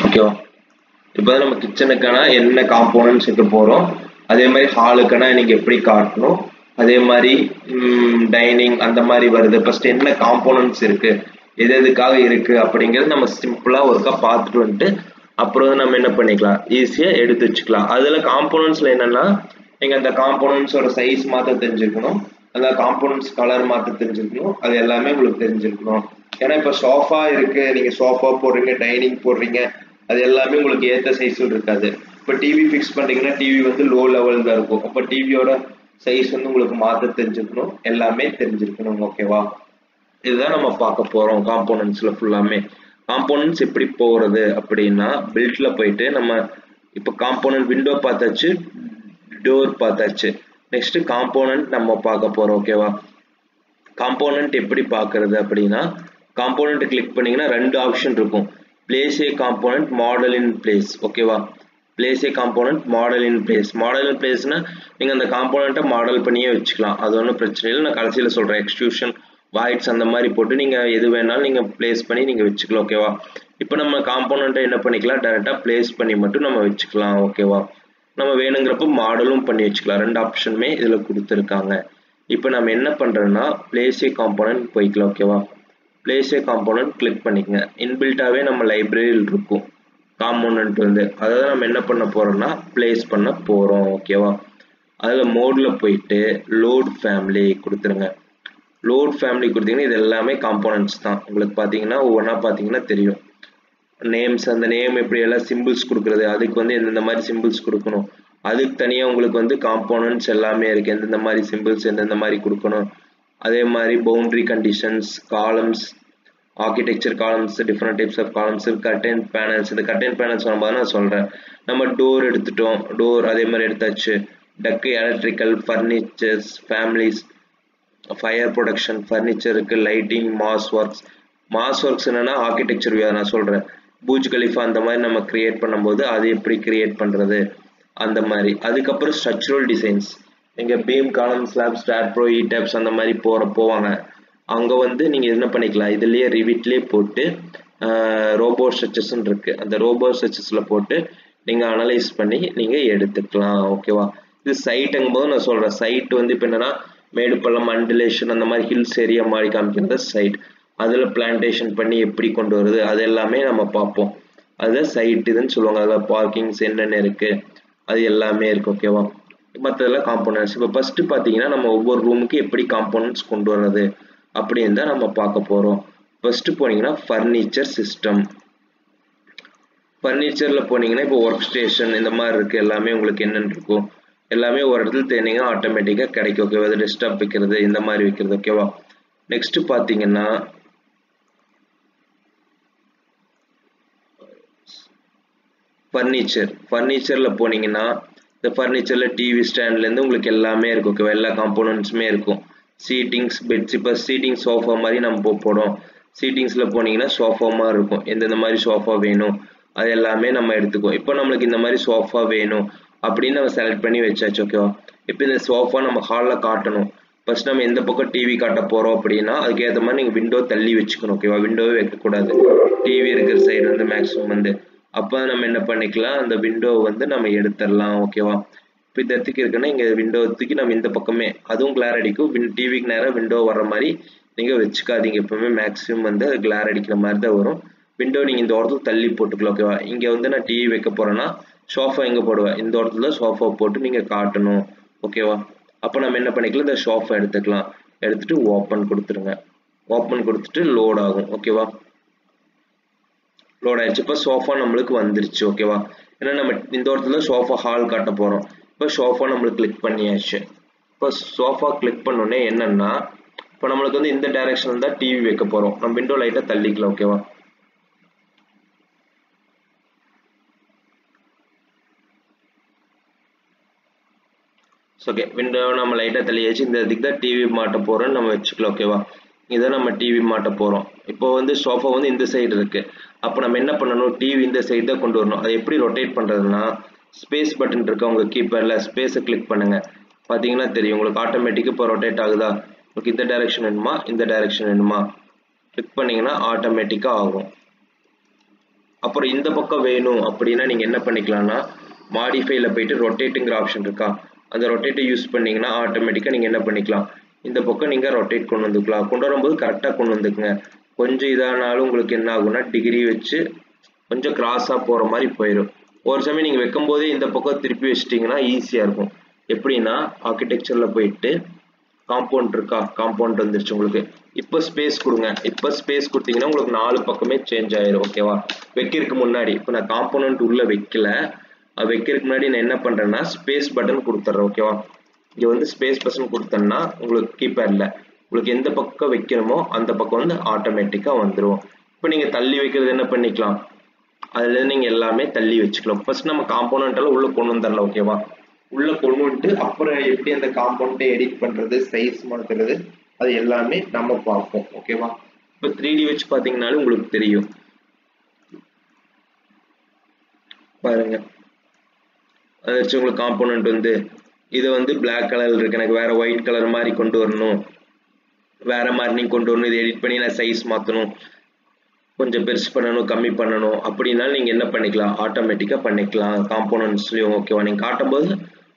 ஓகேவா. இப்போ நம்ம கிச்சனுக்கான என்ன காம்போனன்ட்ஸ் வைக்க போகிறோம், அதே மாதிரி ஹாலுக்கான நீங்கள் எப்படி காட்டணும், அதே மாதிரி டைனிங் அந்த மாதிரி வருது. ஃபர்ஸ்ட் என்ன காம்போனன்ட்ஸ் இருக்குது, எது எதுக்காக இருக்குது அப்படிங்கிறது நம்ம சிம்பிளாக ஒருக்கா பார்த்துட்டு வந்துட்டு அப்புறம் நம்ம என்ன பண்ணிக்கலாம், ஈஸியாக எடுத்து வச்சுக்கலாம். அதில் காம்போனன்ட்ஸில் என்னென்னா நீங்கள் அந்த காம்போனன்ட்ஸோட சைஸ் மாற்ற தெரிஞ்சுக்கணும், அந்த காம்போனன்ட்ஸ் கலர் மாற்ற தெரிஞ்சுக்கணும், அது எல்லாமே உங்களுக்கு தெரிஞ்சிருக்கணும். ஏன்னா இப்போ சோஃபா இருக்குது, நீங்கள் சோஃபா போடுறீங்க, டைனிங் போடுறீங்க, அது எல்லாமே உங்களுக்கு ஏற்ற சைஸில் இருக்காது. இப்போ டிவி ஃபிக்ஸ் பண்ணுறீங்கன்னா டிவி வந்து லோ லெவல் தான் இருக்கும். அப்போ டிவியோட சைஸ் வந்து உங்களுக்கு மாற்ற தெரிஞ்சிருக்கணும், எல்லாமே தெரிஞ்சிருக்கணும். ஓகேவா. இதுதான் நம்ம பார்க்க போகிறோம் காம்போனன்ட்ஸில் ஃபுல்லாமே. காம்போனன்ட்ஸ் எப்படி போகிறது அப்படின்னா, பில்ட்டில் போயிட்டு நம்ம இப்போ காம்போனன்ட் விண்டோ பார்த்தாச்சு, டோர் பார்த்தாச்சு, நெக்ஸ்ட்டு காம்போனன்ட் நம்ம பார்க்க போகிறோம். ஓகேவா. காம்போனன்ட் எப்படி பார்க்கறது அப்படின்னா, காம்போனன்ட் கிளிக் பண்ணிங்கன்னா 2 ஆப்ஷன் இருக்கும். Place a component, model in place. ஓகேவா. Place a component, model in place. Model in பிளேஸ்னா நீங்கள் அந்த காம்போனண்ட்டை மாடல் பண்ணியே வச்சுக்கலாம், அது ஒன்றும் பிரச்சனை இல்லை. நான் கடைசியில் சொல்கிறேன், எக்ஸ்ட்ரூஷன் வாய்ட்ஸ் அந்த மாதிரி போட்டு நீங்கள் எது வேணாலும் நீங்கள் பிளேஸ் பண்ணி நீங்கள் வச்சுக்கலாம். ஓகேவா. இப்போ நம்ம காம்போனண்ட்டை என்ன பண்ணிக்கலாம், டேரெக்டாக பிளேஸ் பண்ணி மட்டும் நம்ம வச்சுக்கலாம். ஓகேவா. நம்ம வேணுங்கிறப்ப மாடலும் பண்ணி வச்சுக்கலாம். 2 ஆப்ஷனுமே இதில் கொடுத்துருக்காங்க. இப்போ நம்ம என்ன பண்ணுறோன்னா, பிளேஸ் ஏ காம்போனன்ட் போய்க்கலாம். ஓகேவா. பிளேஸ் ஏ காம்போனன்ட் கிளிக் பண்ணிக்கங்க. இன்பில்ட்டாகவே நம்ம லைப்ரரியில் இருக்கும் காம்போனன்ட் வந்து, அதாவது நம்ம என்ன பண்ண போகிறோம்னா பிளேஸ் பண்ண போகிறோம். ஓகேவா. அதில் மோடில் போயிட்டு லோட் ஃபேமிலி கொடுத்துருங்க. லோட் ஃபேமிலி கொடுத்தீங்கன்னா இது எல்லாமே காம்போனன்ட்ஸ் தான். உங்களுக்கு பார்த்தீங்கன்னா ஒவ்வொன்றா பார்த்தீங்கன்னா தெரியும். நேம்ஸ், அந்த நேம் எப்படி எல்லாம் சிம்பிள்ஸ் கொடுக்குறது, அதுக்கு வந்து எந்தெந்த மாதிரி சிம்பிள்ஸ் கொடுக்கணும், அதுக்கு தனியாக உங்களுக்கு வந்து காம்போனன்ட்ஸ் எல்லாமே இருக்குது, எந்தெந்த மாதிரி சிம்பிள்ஸ் எந்தெந்த மாதிரி கொடுக்கணும். அதே மாதிரி boundary conditions, columns, architecture columns, different types of columns, curtain panels. இந்த கர்டைன் பேனல்ஸ் வரும்போது நான் சொல்கிறேன். நம்ம டோர் எடுத்துட்டோம், டோர் அதே மாதிரி எடுத்தாச்சு. Duct, electrical, furnitures, families, fire production, ஃபர்னிச்சருக்கு, lighting, mass works. Mass works என்னென்னா ஆர்கிடெக்சர் வியூ நான் சொல்கிறேன். பூஜ் கலிஃபா அந்த மாதிரி நம்ம கிரியேட் பண்ணும்போது அது எப்படி கிரியேட் பண்ணுறது அந்த மாதிரி. அதுக்கப்புறம் ஸ்ட்ரக்சரல் டிசைன்ஸ், நீங்கள் பீம், காலம், ஸ்லாப், ஸ்டாட் ப்ரோ, இ டேப்ஸ் அந்த மாதிரி போவாங்க. அங்கே வந்து நீங்கள் என்ன பண்ணிக்கலாம், இதுலேயே ரிவிட்லேயே போட்டு ரோபோ ஸ்ட்ரக்சர்ஸ்ன்னு இருக்குது, அந்த ரோபோ ஸ்ட்ரக்சர்ஸில் போட்டு நீங்கள் அனலைஸ் பண்ணி நீங்கள் எடுத்துக்கலாம். ஓகேவா. இது சைட்டுங்கும் போது நான் சொல்கிறேன், சைட் வந்து இப்போ என்னென்னா மேடு பள்ளம், அண்டலேஷன் அந்த மாதிரி ஹில்ஸ் ஏரியா மாதிரி காமிக்கிறது சைட். அதில் பிளான்டேஷன் பண்ணி எப்படி கொண்டு வருது அது எல்லாமே நம்ம பார்ப்போம். அதுதான் சைட் இதுன்னு சொல்லுவாங்க. அதில் பார்க்கிங்ஸ் என்னென்ன இருக்குது அது எல்லாமே இருக்குது. ஓகேவா. மற்றதெல்லாம் காம்போனன்ட்ஸ். இப்போ ஃபஸ்ட்டு பார்த்தீங்கன்னா நம்ம ஒவ்வொரு ரூமுக்கு எப்படி காம்போனன்ட்ஸ் கொண்டு வர்றது அப்படின்னு தான் நம்ம பார்க்க போகிறோம். ஃபஸ்ட்டு போனீங்கன்னா ஃபர்னிச்சர் சிஸ்டம். ஃபர்னிச்சரில் போனீங்கன்னா இப்போ ஒர்க் ஸ்டேஷன் இந்த மாதிரி இருக்குது, எல்லாமே உங்களுக்கு என்னென்னு இருக்கும் எல்லாமே ஒரு இடத்துல தேர்ந்தீங்கன்னா ஆட்டோமேட்டிக்காக கிடைக்கும். ஓகேவா. அது டெஸ்க்டாப் வைக்கிறது இந்த மாதிரி வைக்கிறது. ஓகேவா. நெக்ஸ்ட் பார்த்தீங்கன்னா ஃபர்னிச்சரில் போனீங்கன்னா இந்த ஃபர்னிச்சரில் டிவி ஸ்டாண்ட்லேருந்து உங்களுக்கு எல்லாமே இருக்கும். ஓகேவா. எல்லா காம்போனன்ட்ஸுமே இருக்கும். Seatings, beds. இப்போ சீட்டிங் சோஃபா மாதிரி நம்ம போடும். சீட்டிங்ஸில் போனீங்கன்னா சோஃபா மாதிரி இருக்கும், எந்தெந்த மாதிரி சோஃபா வேணும் அது எல்லாமே நம்ம எடுத்துக்குவோம். இப்போ நம்மளுக்கு இந்த மாதிரி சோஃபா வேணும் அப்படின்னு நம்ம செலக்ட் பண்ணி வச்சாச்சு. ஓகேவா. இப்போ இந்த சோஃபா நம்ம ஹாலில் காட்டணும். ஃபர்ஸ்ட் நம்ம எந்த பக்கம் டிவி காட்ட போகிறோம் அப்படின்னா அதுக்கேற்ற மாதிரி நீங்கள் விண்டோ தள்ளி வச்சுக்கணும். ஓகேவா. விண்டோவே வைக்கக்கூடாது, டிவி இருக்கிற சைடு வந்து மேக்ஸிமம் வந்து. அப்போ நம்ம என்ன பண்ணிக்கலாம், அந்த விண்டோவை வந்து நம்ம எடுத்துடலாம். ஓகேவா. இப்போ இந்த இடத்துக்கு இருக்குன்னா இங்கே விண்டோ தூக்கி நம்ம இந்த பக்கமே, அதுவும் கிளார் அடிக்கும். டிவிக்கு நேராக விண்டோ வர்ற மாதிரி நீங்கள் வச்சுக்காதீங்க. எப்பவுமே மேக்ஸிமம் வந்து அது கிளார் அடிக்கிற மாதிரி தான் வரும். விண்டோ நீங்கள் இந்த இடத்துல தள்ளி போட்டுக்கலாம். ஓகேவா. இங்கே வந்து நான் டிவி வைக்க போகிறேன்னா சோஃபா எங்கே போடுவேன், இந்த இடத்துல சோஃபா போட்டு நீங்கள் காட்டணும். ஓகேவா. அப்போ நம்ம என்ன பண்ணிக்கலாம், இந்த சோஃபா எடுத்துக்கலாம். எடுத்துட்டு ஓப்பன் கொடுத்துருங்க. ஓப்பன் கொடுத்துட்டு லோட் ஆகும். ஓகேவா. லோட் ஆயிடுச்சு. இப்போ சோஃபா நம்மளுக்கு வந்துருச்சு. ஓகேவா. ஏன்னா நம்ம இந்த இடத்துல சோஃபா ஹால் காட்ட போகிறோம். இப்போ சோஃபா நம்மளுக்கு கிளிக் பண்ணியாச்சு. இப்போ சோஃபா கிளிக் பண்ணோடனே என்னன்னா இப்போ நம்மளுக்கு வந்து இந்த டைரக்ஷன் தான் டிவி வைக்க போகிறோம். நம்ம விண்டோ லைட்டாக தள்ளிக்கலாம். ஓகேவா. ஓகே, விண்டோ நம்ம லைட்டாக தள்ளியாச்சு. இந்த இதுக்கு தான் டிவி மாட்ட போகிறோன்னு நம்ம வச்சுக்கலாம். ஓகேவா. இதை நம்ம டிவி மாட்ட போகிறோம். இப்போ வந்து சோஃபா வந்து இந்த சைடு இருக்குது. அப்போ நம்ம என்ன பண்ணணும், டிவி இந்த சைடு தான் கொண்டு வரணும். அதை எப்படி ரொட்டேட் பண்ணுறதுன்னா ஸ்பேஸ் பட்டன் இருக்கு உங்கள் கீப்பரில், ஸ்பேஸை கிளிக் பண்ணுங்கள். பார்த்தீங்கன்னா தெரியும் உங்களுக்கு ஆட்டோமேட்டிக்காக இப்போ ரொட்டேட் ஆகுதா. உங்களுக்கு இந்த டைரக்ஷன் வேணுமா இந்த டைரக்ஷன் வேணுமா கிளிக் பண்ணிங்கன்னா ஆட்டோமேட்டிக்காக ஆகும். அப்புறம் இந்த பக்கம் வேணும் அப்படின்னா நீங்க என்ன பண்ணிக்கலாம்னா மாடிஃபைல போயிட்டு ரொட்டேட்டுங்கிற ஆப்ஷன் இருக்கா, அந்த ரொட்டேட்டை யூஸ் பண்ணீங்கன்னா ஆட்டோமேட்டிக்கா நீங்க என்ன பண்ணிக்கலாம், இந்த பக்கம் நீங்க ரொட்டேட் கொண்டு வந்துக்கலாம். கொண்டு வரும்போது கரெக்டா கொண்டு வந்துக்குங்க. கொஞ்சம் இதானாலும் உங்களுக்கு என்ன ஆகும்னா டிகிரி வச்சு கொஞ்சம் கிராஸா போற மாதிரி போயிடும். ஒரு சமயம் நீங்க வைக்கும் போதே இந்த பக்கம் திருப்பி வச்சிட்டீங்கன்னா ஈஸியா இருக்கும். எப்படின்னா ஆர்கிடெக்சர்ல போயிட்டு காம்பவுண்ட் இருக்கா, காம்பவுண்ட் வந்துருச்சு உங்களுக்கு. இப்போ ஸ்பேஸ் கொடுங்க. இப்போ ஸ்பேஸ் கொடுத்தீங்கன்னா உங்களுக்கு 4 பக்கமே சேஞ்ச் ஆயிரும். ஓகேவா, வைக்கிறதுக்கு முன்னாடி இப்போ நான் காம்பவுண்ட் உள்ள வைக்கல, அது வைக்கிறதுக்கு முன்னாடி நான் என்ன பண்றேன்னா ஸ்பேஸ் பட்டன் கொடுத்துட்றேன். ஓகேவா, இங்க வந்து ஸ்பேஸ் பட்டன் கொடுத்தேன்னா உங்களுக்கு கீபேட்ல உங்களுக்கு எந்த பக்கம் வைக்கணுமோ அந்த பக்கம் வந்து ஆட்டோமேட்டிக்கா வந்துடும். இப்போ நீங்க தள்ளி வைக்கிறது என்ன பண்ணிக்கலாம், அதுல நீங்க எல்லாமே தள்ளி வச்சுக்கலாம். ஃபர்ஸ்ட் நம்ம காம்பவுண்ட் எல்லாம் உள்ள கொண்டு வந்துடலாம். ஓகேவா, உள்ள கொண்டு வந்துட்டு அப்புறம் எப்படி அந்த காம்பவுண்டை எடிட் பண்றது, சைஸ் மாத்துறது, அது எல்லாமே நம்ம பார்ப்போம். ஓகேவா, இப்போ 3D வச்சு பாத்தீங்கன்னாலும் உங்களுக்கு தெரியும். பாருங்க, அதை வச்சு உங்களுக்கு காம்பவுண்ட் வந்து இது வந்து பிளாக் கலர்ல இருக்கு, எனக்கு வேற ஒயிட் கலர் மாதிரி கொண்டு வரணும், வேற மாதிரி நீங்க கொண்டு வரணும், இதை எடிட் பண்ணி நான் சைஸ் மாத்தணும், கொஞ்சம் பெருசு பண்ணணும், கம்மி பண்ணணும் அப்படின்னாலும் நீங்க என்ன பண்ணிக்கலாம், ஆட்டோமேட்டிக்கா பண்ணிக்கலாம் காம்போனன்ட்ஸ்லயும். ஓகேவா, நீங்க காட்டும் போது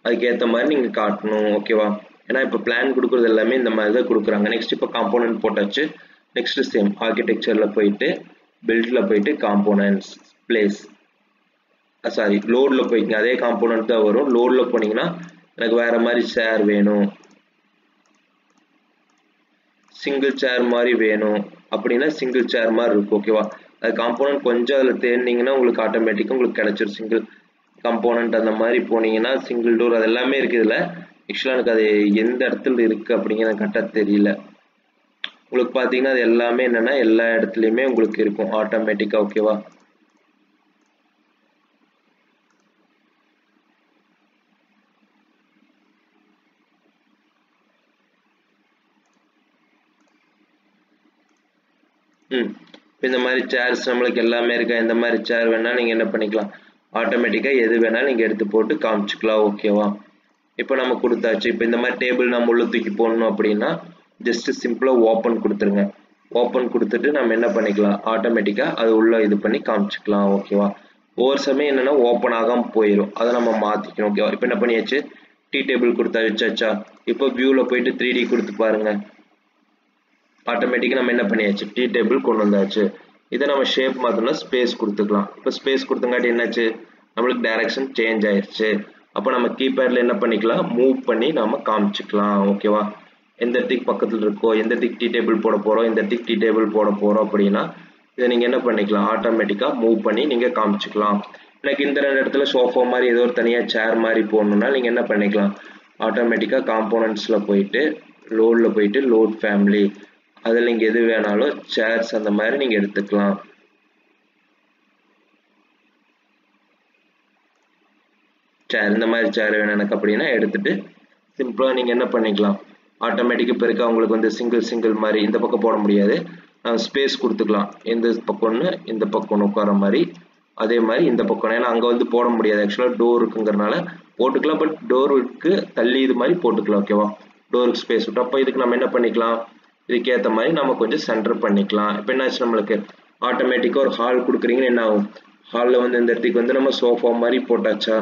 அதுக்கேற்ற மாதிரி நீங்க காட்டணும். ஓகேவா, ஏன்னா இப்போ பிளான் கொடுக்குறது எல்லாமே இந்த மாதிரி தான் கொடுக்குறாங்க. நெக்ஸ்ட் இப்போ காம்போனன்ட் போட்டாச்சு. நெக்ஸ்ட் சேம் ஆர்கிடெக்சர்ல போயிட்டு பில்ட்ல போயிட்டு காம்போனன்ட்ஸ் பிளேஸ், சாரி லோட்ல போயிங்க, அதே காம்போனன்ட் தான் வரும். லோட்ல போனீங்கன்னா எனக்கு வேற மாதிரி சேர் வேணும், சிங்கிள் சேர் மாதிரி வேணும் அப்படின்னா சிங்கிள் சேர் மாதிரி இருக்கும். ஓகேவா, அது காம்போனன்ட் கொஞ்சம் அதில் தேர்ந்தீங்கன்னா உங்களுக்கு ஆட்டோமேட்டிக்காக உங்களுக்கு கிடைச்சிரும். சிங்கிள் காம்போனன்ட் அந்த மாதிரி போனீங்கன்னா சிங்கிள் டோர் அது எல்லாமே இருக்கு இதில். ஆக்சுவலாக எனக்கு அது எந்த இடத்துல இருக்கு அப்படிங்கிற கரெக்டாக தெரியல. உங்களுக்கு பார்த்தீங்கன்னா அது எல்லாமே என்னன்னா எல்லா இடத்துலையுமே உங்களுக்கு இருக்கும் ஆட்டோமேட்டிக்காக. ஓகேவா, இந்த மாதிரி சேர்ஸ் நம்மளுக்கு எல்லாமே இருக்கா, இந்த மாதிரி சேர் வேணா நீங்க என்ன பண்ணிக்கலாம், ஆட்டோமேட்டிக்கா எது வேணாலும் நீங்க எடுத்து போட்டு காமிச்சுக்கலாம். ஓகேவா, இப்போ நம்ம கொடுத்தாச்சு. இப்போ இந்த மாதிரி டேபிள் நம்ம உள்ள தூக்கி போடணும் அப்படின்னா ஜஸ்ட் சிம்பிளா ஓப்பன் கொடுத்துருங்க. ஓப்பன் கொடுத்துட்டு நம்ம என்ன பண்ணிக்கலாம், ஆட்டோமேட்டிக்கா அது உள்ள இது பண்ணி காமிச்சுக்கலாம். ஓகேவா, ஒவ்வொரு சமயம் என்னன்னா ஓப்பன் ஆகாம போயிடும், அதை நம்ம மாத்திக்கணும். ஓகேவா, இப்போ என்ன பண்ணியாச்சு, டீ டேபிள் கொடுத்தா வச்சாச்சா. இப்போ வியூல போயிட்டு 3D கொடுத்து பாருங்க, ஆட்டோமேட்டிக்கா நம்ம என்ன பண்ணியாச்சு, டீ டேபிள் கொண்டு வந்தாச்சு. இதை நம்ம ஷேப் மாத்தணும்னா ஸ்பேஸ் கொடுத்துக்கலாம். இப்போ ஸ்பேஸ் கொடுத்தங்காட்டி என்னாச்சு, நம்மளுக்கு டைரக்ஷன் சேஞ்ச் ஆயிடுச்சு. அப்போ நம்ம கீபேட்ல என்ன பண்ணிக்கலாம், மூவ் பண்ணி நம்ம காமிச்சுக்கலாம். ஓகேவா, எந்த இடத்துக்கு பக்கத்துல இருக்கோ, எந்த இடத்துக்கு டீ டேபிள் போட போறோம், இந்த இடத்துக்கு டீ டேபிள் போட போறோம் அப்படின்னா இதை நீங்க என்ன பண்ணிக்கலாம், ஆட்டோமேட்டிக்கா மூவ் பண்ணி நீங்க காமிச்சுக்கலாம். எனக்கு இந்த 2 இடத்துல சோஃபா மாதிரி ஏதோ ஒரு தனியா சேர் மாதிரி போடணும்னா நீங்க என்ன பண்ணிக்கலாம், ஆட்டோமேட்டிக்கா காம்போனன்ட்ஸ்ல போயிட்டு லோட்ல போயிட்டு லோட் ஃபேமிலி, அதில் நீங்க எது வேணாலும் சேர்ஸ் அந்த மாதிரி நீங்க எடுத்துக்கலாம். சேர் இந்த மாதிரி சேர் வேணும் எனக்கு அப்படின்னா எடுத்துட்டு சிம்பிளா நீங்க என்ன பண்ணிக்கலாம், ஆட்டோமேட்டிக்கா இப்போ இருக்க உங்களுக்கு வந்து சிங்கிள் மாதிரி இந்த பக்கம் போட முடியாது, ஸ்பேஸ் கொடுத்துக்கலாம். இந்த பக்கம் ஒன்று இந்த பக்கம் ஒன்று உட்கார மாதிரி, அதே மாதிரி இந்த பக்கம், ஏன்னா அங்கே வந்து போட முடியாது ஆக்சுவலாக டோர் இருக்குங்கிறனால போட்டுக்கலாம், பட் டோருக்கு தள்ளி இது மாதிரி போட்டுக்கலாம். ஓகேவா, டோருக்கு ஸ்பேஸ் விட்டு அப்போ இதுக்கு நம்ம என்ன பண்ணிக்கலாம், இதுக்கேற்ற மாதிரி நம்ம கொஞ்சம் சென்டர் பண்ணிக்கலாம். இப்போ என்னாச்சு, நம்மளுக்கு ஆட்டோமேட்டிக்காக ஒரு ஹால் கொடுக்குறீங்கன்னு என்ன ஆகும், ஹாலில் வந்து இந்த இடத்துக்கு வந்து நம்ம சோஃபா மாதிரி போட்டாச்சா,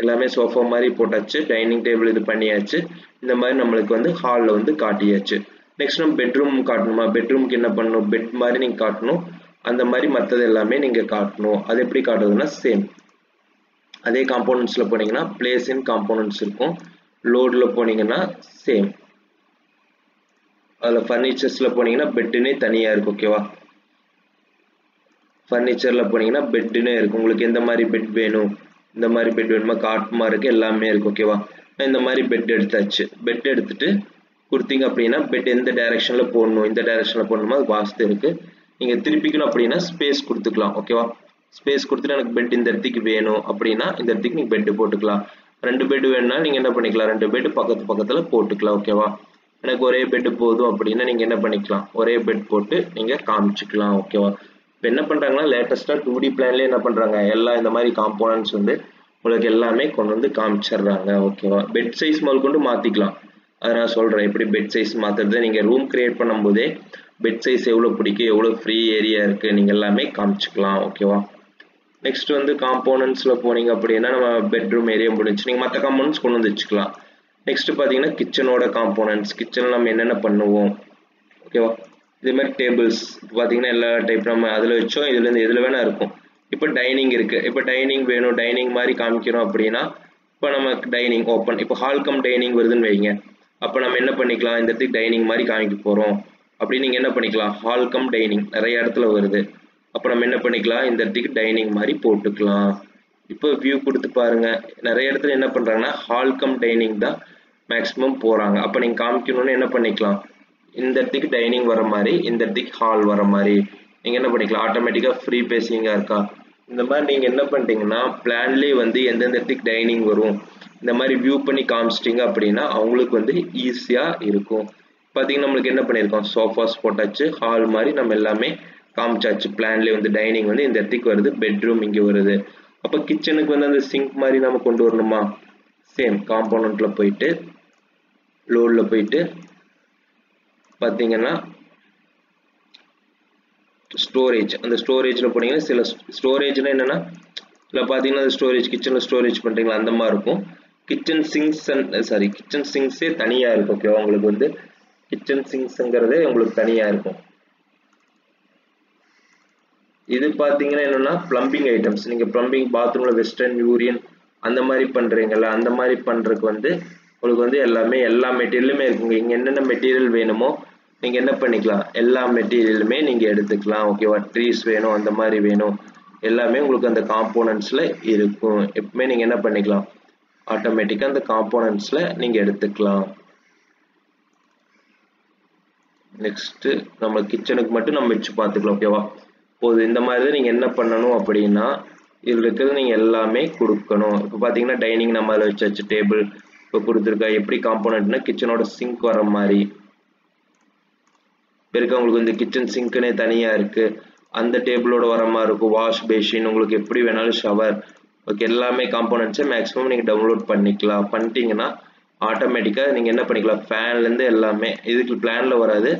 எல்லாமே சோஃபா மாதிரி போட்டாச்சு, டைனிங் டேபிள் இது பண்ணியாச்சு, இந்த மாதிரி நம்மளுக்கு வந்து ஹாலில் வந்து காட்டியாச்சு. நெக்ஸ்ட் நம்ம பெட்ரூம் காட்டணுமா, பெட்ரூம்க்கு என்ன பண்ணணும், பெட் மாதிரி நீங்கள் காட்டணும், அந்த மாதிரி மற்றது எல்லாமே நீங்கள் காட்டணும். அது எப்படி காட்டுறதுன்னா சேம் அதே காம்போனன்ட்ஸில் போனீங்கன்னா பிளேஸ் இன் காம்போனன்ட்ஸ் இருக்கும், லோடில் போனீங்கன்னா சேம் அதில் ஃபர்னிச்சர்ஸில் போனீங்கன்னா பெட்டுன்னே தனியாக இருக்கும். ஓகேவா, ஃபர்னிச்சரில் போனீங்கன்னா பெட்டுன்னே இருக்கும், உங்களுக்கு எந்த மாதிரி பெட் வேணும், இந்த மாதிரி பெட் வேணுமா, காட்டுமா இருக்கு, எல்லாமே இருக்கு. ஓகேவா, இந்த மாதிரி பெட் எடுத்தாச்சு. பெட் எடுத்துட்டு கொடுத்தீங்க அப்படின்னா பெட் எந்த டைரக்ஷன்ல போடணும், இந்த டைரக்ஷன்ல போடணுமா அது வாஸ்து இருக்கு. நீங்க திருப்பிக்கணும் அப்படின்னா ஸ்பேஸ் கொடுத்துக்கலாம். ஓகேவா, ஸ்பேஸ் கொடுத்துட்டு எனக்கு பெட் இந்த இடத்துக்கு வேணும் அப்படின்னா இந்த இடத்துக்கு நீங்க பெட் போட்டுக்கலாம். 2 பெட் வேணும்னா நீங்க என்ன பண்ணிக்கலாம், 2 பெட் பக்கத்துல போட்டுக்கலாம். ஓகேவா, எனக்கு ஒரே பெட் போதும் அப்படின்னா நீங்க என்ன பண்ணிக்கலாம், ஒரே பெட் போட்டு நீங்க காமிச்சுக்கலாம். ஓகேவா, இப்போ என்ன பண்றாங்கன்னா லேட்டஸ்டா 2D பிளான்லயே என்ன பண்றாங்க, எல்லாம் இந்த மாதிரி காம்போனன்ட்ஸ் வந்து உங்களுக்கு எல்லாமே கொண்டு வந்து காமிச்சிடுறாங்க. ஓகேவா, பெட் சைஸ் முதல் கொண்டு மாத்திக்கலாம். அதை நான் சொல்றேன் எப்படி பெட் சைஸ் மாத்துறது. நீங்க ரூம் கிரியேட் பண்ணும் போதே பெட் சைஸ் எவ்வளவு பிடிக்கும், எவ்வளவு ஃப்ரீ ஏரியா இருக்கு, நீங்க எல்லாமே காமிச்சுக்கலாம். ஓகேவா, நெக்ஸ்ட் வந்து காம்போனன்ட்ஸ்ல போனீங்க அப்படின்னா நம்ம பெட்ரூம் ஏரியா முடிஞ்சு நீங்க மற்ற காம்போனன்ட்ஸ் கொண்டு வந்து வச்சுக்கலாம். நெக்ஸ்ட் பாத்தீங்கன்னா கிச்சனோட காம்போனன்ட்ஸ், கிச்சன்ல நம்ம என்னென்ன பண்ணுவோம் ஓகேவா. இதே மாதிரி டேபிள்ஸ் பாத்தீங்கன்னா எல்லா டைப் நம்ம அதுல வச்சோம், இதுல இருந்து எதுல வேணா இருக்கும். இப்போ டைனிங் இருக்கு, இப்போ டைனிங் வேணும், டைனிங் மாதிரி காமிக்கிறோம் அப்படின்னா இப்போ நமக்கு டைனிங் ஓப்பன், இப்போ ஹால் கம் டைனிங் வருதுன்னு வைங்க, அப்போ நம்ம என்ன பண்ணிக்கலாம், இந்த இடத்துக்கு டைனிங் மாதிரி காமிக்க போறோம் அப்படின்னு நீங்க என்ன பண்ணிக்கலாம், ஹால் கம் டைனிங் நிறைய இடத்துல வருது, அப்போ நம்ம என்ன பண்ணிக்கலாம், இந்த இடத்துக்கு டைனிங் மாதிரி போட்டுக்கலாம். இப்போ வியூ கொடுத்து பாருங்க, நிறைய இடத்துல என்ன பண்றாங்கன்னா ஹால் கம் டைனிங் தான் மேக்ஸிமம் போறாங்க. அப்போ நீங்க காமிக்கணும்னு என்ன பண்ணிக்கலாம், இந்த இடத்துக்கு டைனிங் வர மாதிரி, இந்த இடத்துக்கு ஹால் வர மாதிரி நீங்க என்ன பண்ணிக்கலாம், ஆட்டோமேட்டிக்கா ஃப்ரீ பேசிங்கா இருக்கா. இந்த மாதிரி நீங்க என்ன பண்ணிட்டீங்கன்னா பிளான்லேயே வந்து எந்தெந்த இடத்துக்கு டைனிங் வரும் இந்த மாதிரி வியூ பண்ணி காமிச்சிட்டிங்க அப்படின்னா அவங்களுக்கு வந்து ஈஸியா இருக்கும். பாத்தீங்கன்னா நம்மளுக்கு என்ன பண்ணியிருக்கோம், சோஃபாஸ் போட்டாச்சு, ஹால் மாதிரி நம்ம எல்லாமே காமிச்சாச்சு. பிளான்லேயே வந்து டைனிங் வந்து இந்த இடத்துக்கு வருது, பெட்ரூம் இங்க வருது. அப்போ கிச்சனுக்கு வந்து அந்த சிங்க் மாதிரி நம்ம கொண்டு வரணுமா, சேம் காம்போனன்ட்ல போயிட்டு லோட்ல போயிட்டு பாத்தீங்கன்னா ஸ்டோரேஜ், அந்த ஸ்டோரேஜ்ல போனீங்கன்னா சில ஸ்டோரேஜ்னா என்னன்னா இல்லை பாத்தீங்கன்னா ஸ்டோரேஜ் கிச்சன்ல ஸ்டோரேஜ் பண்றீங்களா அந்த மாதிரி இருக்கும். கிச்சன் சிங்ஸ் சாரி கிச்சன் சிங்ஸே தனியா இருக்கும் ஓகேவா. உங்களுக்கு வந்து கிச்சன் சிங்ஸ்ங்கிறதே உங்களுக்கு தனியா இருக்கும். இது பாத்தீங்கன்னா என்னன்னா பிளம்பிங் ஐட்டம்ஸ், நீங்க பிளம்பிங் பாத்ரூம்ல வெஸ்டர்ன் யூரியன் அந்த மாதிரி பண்றீங்கல்ல, அந்த மாதிரி பண்றதுக்கு வந்து உங்களுக்கு வந்து எல்லாமே எல்லா மெட்டீரியலுமே இருக்குங்க. இங்க என்னென்ன மெட்டீரியல் வேணுமோ நீங்க என்ன பண்ணிக்கலாம், எல்லா மெட்டீரியலுமே நீங்க எடுத்துக்கலாம் ஓகேவா. ட்ரீஸ் வேணும், அந்த மாதிரி வேணும், எல்லாமே உங்களுக்கு அந்த காம்போனன்ட்ஸ்ல இருக்கும். எப்பவுமே நீங்க என்ன பண்ணிக்கலாம், ஆட்டோமேட்டிக்கா அந்த காம்போனன்ட்ஸ்ல நீங்க எடுத்துக்கலாம். நெக்ஸ்ட் நம்ம கிச்சனுக்கு மட்டும் நம்ம வச்சு பார்த்துக்கலாம் ஓகேவா. போது இந்த மாதிரி நீங்க என்ன பண்ணணும் அப்படின்னா இதுல இருக்கிறது நீங்க எல்லாமே கொடுக்கணும். இப்போ பாத்தீங்கன்னா டைனிங் நம்ம அதில் வச்சாச்சு, டேபிள் இப்போ கொடுத்துருக்கா. எப்படி காம்போனன்ட்னா கிச்சனோட சிங்க் வர மாதிரி இருக்கு, உங்களுக்கு வந்து கிச்சன் சிங்க்னே தனியா இருக்கு, அந்த டேபிளோட வர மாதிரி இருக்கும். வாஷ் பேஷின் உங்களுக்கு எப்படி வேணாலும், ஷவர் ஓகே, எல்லாமே காம்போனன்ட்ஸை மேக்ஸிமம் நீங்க டவுன்லோட் பண்ணிக்கலாம். பண்ணிட்டீங்கன்னா ஆட்டோமேட்டிக்கா நீங்க என்ன பண்ணிக்கலாம், ஃபேன்ல இருந்து எல்லாமே இதுக்கு பிளான்ல வராது,